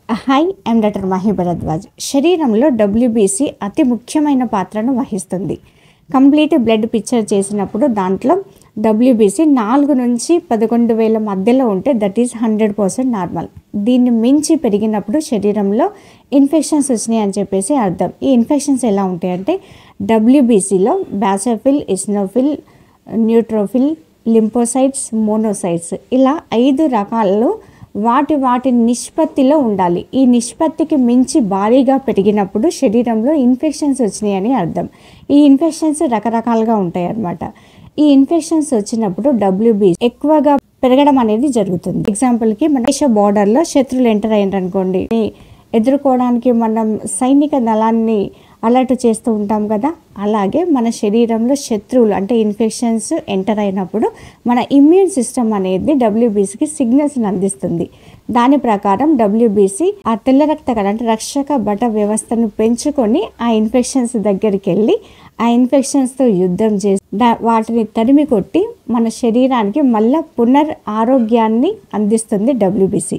Hi, I'm doctor Mahe Bharadwaj. శరీరంలో WBC అతి ముఖ్యమైన పాత్రను వహిస్తుంది. కంప్లీట్ బ్లడ్ పిక్చర్ చేసినప్పుడు దాంట్లో డబ్ల్యూబీసీ 4 నుంచి 11,000 మధ్యలో ఉంటే దట్ ఈస్ 100% నార్మల్. దీన్ని మించి పెరిగినప్పుడు శరీరంలో ఇన్ఫెక్షన్స్ వచ్చినాయి అని చెప్పేసి అర్థం. ఈ ఇన్ఫెక్షన్స్ ఎలా ఉంటాయంటే డబ్ల్యూబీసీలో బాసోఫిల్, ఇస్నోఫిల్, న్యూట్రోఫిల్, లింపోసైట్స్, మోనోసైట్స్ ఇలా 5 రకాలు వాటి నిష్పత్తిలో ఉండాలి. ఈ నిష్పత్తికి మించి భారీగా పెరిగినప్పుడు శరీరంలో ఇన్ఫెక్షన్స్ వచ్చినాయని అర్థం. ఈ ఇన్ఫెక్షన్స్ రకరకాలుగా ఉంటాయి అన్నమాట. ఈ ఇన్ఫెక్షన్స్ వచ్చినప్పుడు డబ్ల్యూబీసీ ఎక్కువగా పెరగడం అనేది జరుగుతుంది. ఎగ్జాంపుల్కి మన దేశ బార్డర్లో శత్రువులు ఎంటర్ అయ్యారు అనుకోండి, ఎదుర్కోవడానికి మనం సైనిక దళాన్ని అలర్ట్ చేస్తూ ఉంటాం కదా, అలాగే మన శరీరంలో శత్రువులు అంటే ఇన్ఫెక్షన్స్ ఎంటర్ అయినప్పుడు మన ఇమ్యూన్ సిస్టమ్ అనేది డబ్ల్యూబీసీకి సిగ్నల్స్ని అందిస్తుంది. దాని ప్రకారం డబ్ల్యూబీసీ ఆ తెల్ల రక్త కణాలు అంటే రక్షక బట వ్యవస్థను పెంచుకొని ఆ ఇన్ఫెక్షన్స్ దగ్గరికి వెళ్ళి ఆ ఇన్ఫెక్షన్స్తో యుద్ధం చేసి వాటిని తరిమి కొట్టి మన శరీరానికి మళ్ళీ ఆరోగ్యాన్ని అందిస్తుంది డబ్ల్యూబీసీ.